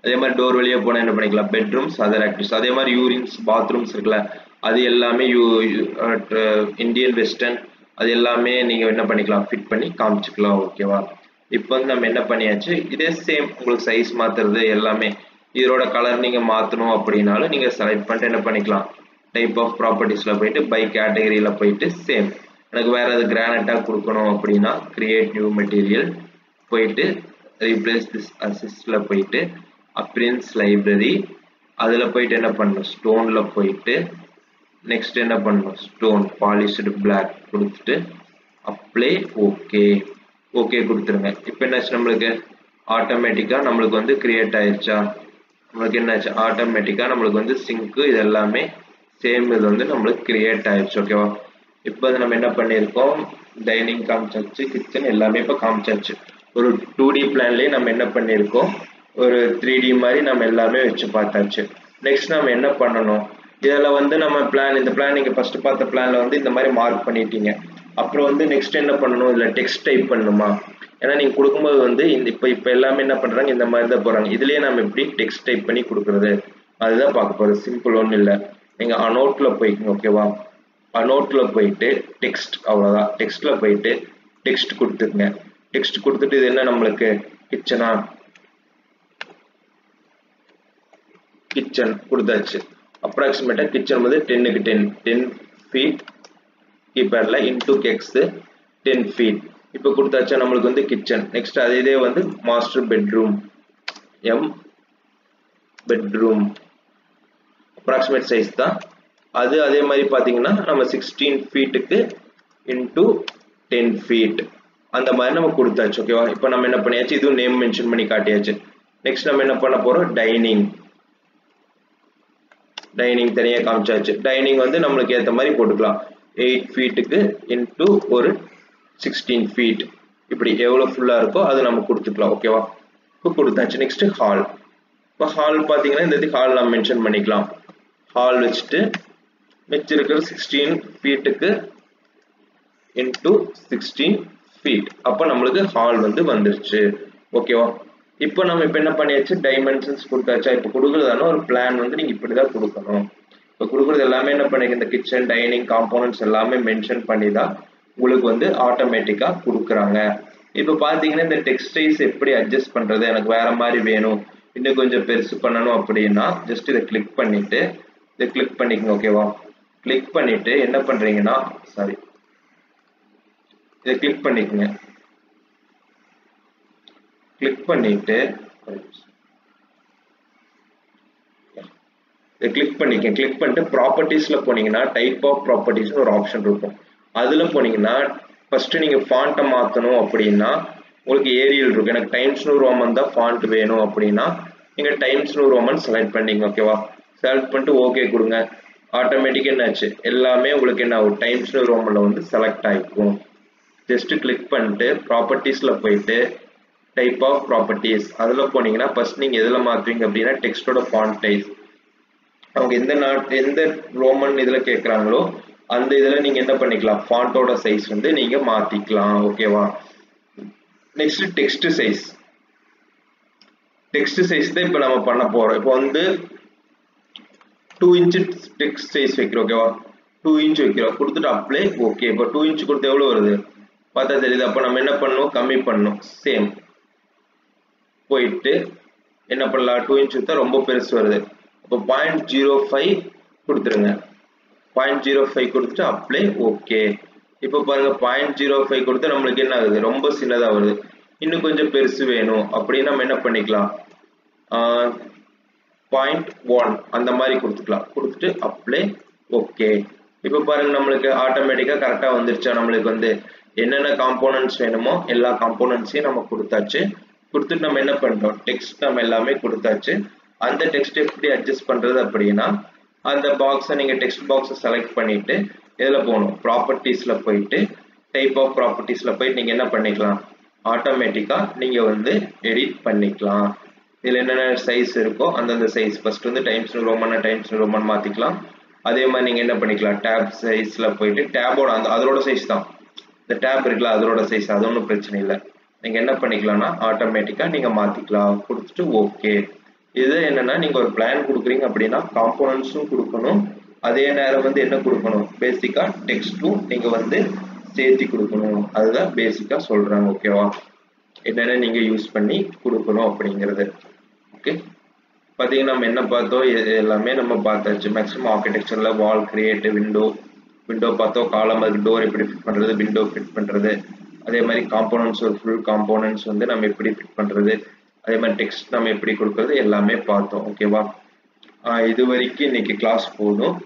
அதே மாதிரி டோர் வெளியே போனால் என்ன பண்ணிக்கலாம், பெட்ரூம்ஸ், அதர் ஆக்டிவிட்டிஸ். அதே மாதிரி யூரின்ஸ், பாத்ரூம்ஸ் இருக்குல்ல, அது எல்லாமே இந்தியன் வெஸ்டர்ன் அது எல்லாமே நீங்கள் என்ன பண்ணிக்கலாம், ஃபிட் பண்ணி காமிச்சிக்கலாம். ஓகேவா? இப்போ வந்து நம்ம என்ன பண்ணியாச்சு, இதே சேம் உங்களுக்கு சைஸ் மாற்றுறது எல்லாமே. இதோட கலர் நீங்கள் மாற்றணும் அப்படின்னாலும் நீங்கள் செலக்ட் பண்ணிட்டு என்ன பண்ணிக்கலாம், டைப் ஆஃப் ப்ராப்பர்ட்டிஸில் போயிட்டு பை கேட்டகரியில் போயிட்டு சேம். எனக்கு வேறு எது கிரானைட்டாக கொடுக்கணும் அப்படின்னா கிரியேட் நியூ மெட்டீரியல் போயிட்டு ரீப்ளேஸ் திஸ் அசிஸ்டில் போயிட்டு அப்பியரன்ஸ் லைப்ரரி அதில் போயிட்டு என்ன பண்ணணும், ஸ்டோனில் போயிட்டு நெக்ஸ்ட் என்ன பண்ணணும், ஸ்டோன் பாலிஷ்டு பிளாக் கொடுத்துட்டு அப்ளை. ஓகே கொடுத்துருங்க. இப்போ என்னாச்சு, நம்மளுக்கு ஆட்டோமேட்டிக்காக நம்மளுக்கு வந்து கிரியேட் ஆயிடுச்சா? நம்மளுக்கு என்னாச்சு, ஆட்டோமேட்டிக்காக நம்மளுக்கு வந்து சிங்க்கு இது எல்லாமே சேம் இது வந்து நம்மளுக்கு கிரியேட் ஆயிடுச்சு. ஓகேவா? இப்போ நம்ம என்ன பண்ணியிருக்கோம், டைனிங் காமிச்சாச்சு, கிச்சன் எல்லாமே இப்போ காமிச்சாச்சு. ஒரு 2D பிளான்லேயே நம்ம என்ன பண்ணியிருக்கோம், ஒரு 3D மாதிரி நம்ம எல்லாமே வச்சு பார்த்தாச்சு. நெக்ஸ்ட் நம்ம என்ன பண்ணணும், இதில் வந்து நம்ம பிளான், இந்த பிளான் நீங்கள் ஃபர்ஸ்ட் பார்த்த பிளான்ல வந்து இந்த மாதிரி மார்க் பண்ணிட்டீங்க. அப்புறம் வந்து நெக்ஸ்ட் என்ன பண்ணணும், இதில் டெக்ஸ்ட் டைப் பண்ணணுமா? ஏன்னா நீங்கள் கொடுக்கும்போது வந்து இந்த இப்போ எல்லாமே என்ன பண்ணுறாங்க, இந்த மாதிரி தான் போகிறாங்க. இதுலேயே நம்ம எப்படி டெக்ஸ்ட் டைப் பண்ணி கொடுக்குறது, அதுதான் பார்க்க போகிறது. சிம்பிள் ஒன்றும் இல்லை. நீங்கள் அனோட்டில் போய்க்குங்க. ஓகேவா? அனோட்டில் போயிட்டு டெக்ஸ்ட், அவ்வளோதான். டெக்ஸ்ட்டில் போயிட்டு டெக்ஸ்ட் கொடுத்துருங்க. டெக்ஸ்ட் கொடுத்துட்டு இது என்ன நம்மளுக்கு கிச்சனா, கிச்சன் கொடுத்தாச்சு. அப்ராக்சிமேட்டாக கிச்சன் வந்து 10க்கு 10 ஃபீட் கீபேடில் இன்டூ எக்ஸ் 10 ஃபீட் இப்போ கொடுத்தாச்சா நம்மளுக்கு வந்து கிச்சன். நெக்ஸ்ட் அதே வந்து master bedroom, M bedroom approximate size தான் அது. அதே மாதிரி பார்த்தீங்கன்னா நம்ம 16 ஃபீட்டுக்கு இன்டூ 10 ஃபீட் அந்த மாதிரி நம்ம கொடுத்தாச்சு. ஓகேவா? இப்போ நம்ம என்ன பண்ணியாச்சு, இதுவும் நேம் மென்ஷன் பண்ணி காட்டியாச்சு. நெக்ஸ்ட் நம்ம என்ன பண்ண போறோம், டைனிங் தனியாக காமிச்சாச்சு. டைனிங் வந்து நம்மளுக்கு ஏற்ற மாதிரி போட்டுக்கலாம். 8 ஃபீட்டுக்கு இன்டூ ஒரு 16 ஃபீட் இப்படி எவ்வளோ ஃபுல்லாக இருக்கோ அது நம்ம கொடுத்துக்கலாம். ஓகேவா? இப்போ கொடுத்தாச்சு. Next hall. இப்போ ஹால் பார்த்தீங்கன்னா இந்த ஹால் நம்ம மென்ஷன் பண்ணிக்கலாம். ஹால் வச்சுட்டு மிச்சிருக்கிற 16 ஃபீட்டுக்கு இன்டூ 16 ஃபீட் அப்போ நம்மளுக்கு ஹால் வந்து வந்துருச்சு. ஓகேவா? இப்போ நம்ம இப்போ என்ன பண்ணியாச்சு, டைமென்ஷன்ஸ் கொடுத்தாச்சா. இப்போ கொடுக்குறதான ஒரு பிளான் வந்து நீங்கள் இப்படி தான் கொடுக்கணும். இப்போ கொடுக்குறது எல்லாமே என்ன பண்ணிக்க, இந்த கிச்சன் டைனிங் காம்போனன்ட்ஸ் எல்லாமே மென்ஷன் பண்ணி தான் உங்களுக்கு வந்து ஆட்டோமேட்டிக்காக கொடுக்குறாங்க. இப்போ பார்த்தீங்கன்னா இந்த டெக்ஸ்ட் சைஸ் எப்படி அட்ஜஸ்ட் பண்ணுறது, எனக்கு வேற மாதிரி வேணும், இன்னும் கொஞ்சம் பெருசு பண்ணணும் அப்படின்னா ஜஸ்ட் இதை கிளிக் பண்ணிட்டு இதை கிளிக் பண்ணிக்கோங்க. ஓகேவா? கிளிக் பண்ணிட்டு என்ன பண்றீங்கன்னா, சாரி, இதை கிளிக் பண்ணிக்கோங்க. கிளிக் பண்ணிட்டு இதை கிளிக் பண்ணிக்கங்க. கிளிக் பண்ணிட்டு ப்ராப்பர்ட்டிஸ்ல போனீங்கன்னா டைப் ஆஃப் ப்ராப்பர்ட்டிஸ் ஒரு ஆப்ஷன் இருக்கும். அதுல போனீங்கன்னா ஃபர்ஸ்ட் நீங்க ஃபாண்ட்டை மாத்தணும் அப்படின்னா உங்களுக்கு ஏரியல் இருக்கும். எனக்கு டைம்ஸ் நியூ ரோமன் தான் ஃபாண்ட் வேணும் அப்படின்னா நீங்க டைம்ஸ் நியூ ரோமன் செலக்ட் பண்ணீங்க. ஓகேவா? செலக்ட் பண்ணிட்டு ஓகே கொடுங்க. ஆட்டோமேட்டிக்காக என்னாச்சு, எல்லாமே உங்களுக்கு என்ன ஆகும், டைம்ஸ் நியூ ரோமன்ல வந்து செலக்ட் ஆகிக்கும். ஜஸ்ட் கிளிக் பண்ணிட்டு ப்ராப்பர்ட்டிஸ்ல போயிட்டு டைப் ஆஃப் ப்ராப்பர்ட்டிஸ் அதுல போனீங்கன்னா ஃபர்ஸ்ட் நீங்க எதுல மாத்துவீங்க அப்படின்னா டெக்ஸ்டோட ஃபாண்ட் டைப். அவங்க எந்த ரோமன் இதுல கேட்கறாங்களோ அந்த இதுல நீங்க என்ன பண்ணிக்கலாம், ஃபாண்டோட சைஸ் வந்து நீங்க மாத்திக்கலாம். ஓகேவா? Next text size. Text size தான் இப்ப நம்ம பண்ண போறோம். இப்போ வந்து 2 இன்ச் டெக்ஸ்ட் சைஸ் வைக்கிறோம். ஓகேவா? 2 இன்ச் வைக்கிறோம். கொடுத்துட்டு அப்ளை. ஓகே. இப்போ 2 இன்ச் கொடுத்து எவ்வளவு வருது பார்த்தா தெரியுது. அப்ப நம்ம என்ன பண்ணணும், கம்மி பண்ணணும். சேம் போயிட்டு என்ன பண்ணலாம், 2 இன்ச் கொடுத்தா ரொம்ப பெருசு வருது. அப்போ 0.05 கொடுத்துருங்க. 0.05 கொடுத்துட்டு அப்ளை. ஓகே. இப்போ பாருங்க 0.05 கொடுத்தா நம்மளுக்கு என்ன ஆகுது, ரொம்ப சின்னதா வருது. இன்னும் கொஞ்சம் பெருசு வேணும் அப்படின்னு நம்ம என்ன பண்ணிக்கலாம், 0.1 அந்த மாதிரி கொடுத்துக்கலாம். கொடுத்துட்டு அப்ளை. ஓகே. இப்போ பாருங்க நம்மளுக்கு ஆட்டோமேட்டிக்கா கரெக்டா வந்துருச்சா. நம்மளுக்கு வந்து என்னென்ன காம்போனன்ட்ஸ் வேணுமோ எல்லா காம்போனன்ட்ஸையும் நம்ம கொடுத்தாச்சு. கொடுத்துட்டு நம்ம என்ன பண்றோம், டெக்ஸ்ட் நம்ம எல்லாமே கொடுத்தாச்சு. அந்த டெக்ஸ்ட் எப்படி அட்ஜஸ்ட் பண்றது அப்படின்னா அந்த பாக்ஸை நீங்க டெக்ஸ்ட் பாக்ஸை செலக்ட் பண்ணிட்டு எதுல போகணும், ப்ராப்பர்ட்டிஸ்ல போயிட்டு டைப் ஆஃப் ப்ராப்பர்ட்டிஸ்ல போயிட்டு நீங்க என்ன பண்ணிக்கலாம், ஆட்டோமேட்டிக்கா நீங்க வந்து எடிட் பண்ணிக்கலாம். இதுல என்னென்ன சைஸ் இருக்கோ அந்தந்த சைஸ் ஃபர்ஸ்ட் வந்து டைம்ஸ் நியூ ரோமன் மாத்திக்கலாம். அதே மாதிரி நீங்க என்ன பண்ணிக்கலாம், டேப் சைஸ்ல போயிட்டு டேபோட அதோட சைஸ் தான், இந்த டேப் இருக்குல்ல அதோட சைஸ், அது ஒன்றும் பிரச்சனை இல்லை. நீங்க என்ன பண்ணிக்கலாம்னா ஆட்டோமேட்டிக்கா நீங்க மாத்திக்கலாம். கொடுத்துட்டு ஓகே. இது என்னன்னா நீங்க ஒரு பிளான் கொடுக்குறீங்க அப்படின்னா காம்போனன்ட்ஸும் கொடுக்கணும், அதே நேரம் வந்து என்ன கொடுக்கணும், பேசிக்கா டெக்ஸ்டும் நீங்க வந்து சேர்த்தி கொடுக்கணும். அதுதான் பேசிக்கா சொல்றாங்க. ஓகேவா? என்னென்ன நீங்க யூஸ் பண்ணி கொடுக்கணும் அப்படிங்கிறது. ஓகே. பாத்தீங்கன்னா நம்ம என்ன பார்த்தோம், எல்லாமே நம்ம பார்த்தாச்சு. மேக்ஸிமம் ஆர்கிடெக்சர்ல வால் கிரியேட், விண்டோ பார்த்தோம், காலம் அதுக்கு டோர் எப்படி ஃபிட் பண்றது, விண்டோ ஃபிட் பண்றது, அதே மாதிரி காம்போனன்ட்ஸ் ஒரு ஃபுல் காம்போனன்ட்ஸ் வந்து நம்ம எப்படி ஃபிட் பண்றது, அதே மாதிரி டெக்ஸ்ட் நம்ம எப்படி கொடுக்கறது எல்லாமே பார்த்தோம். ஓகேவா? இது வரைக்கும் இன்னைக்கு கிளாஸ் போதும்.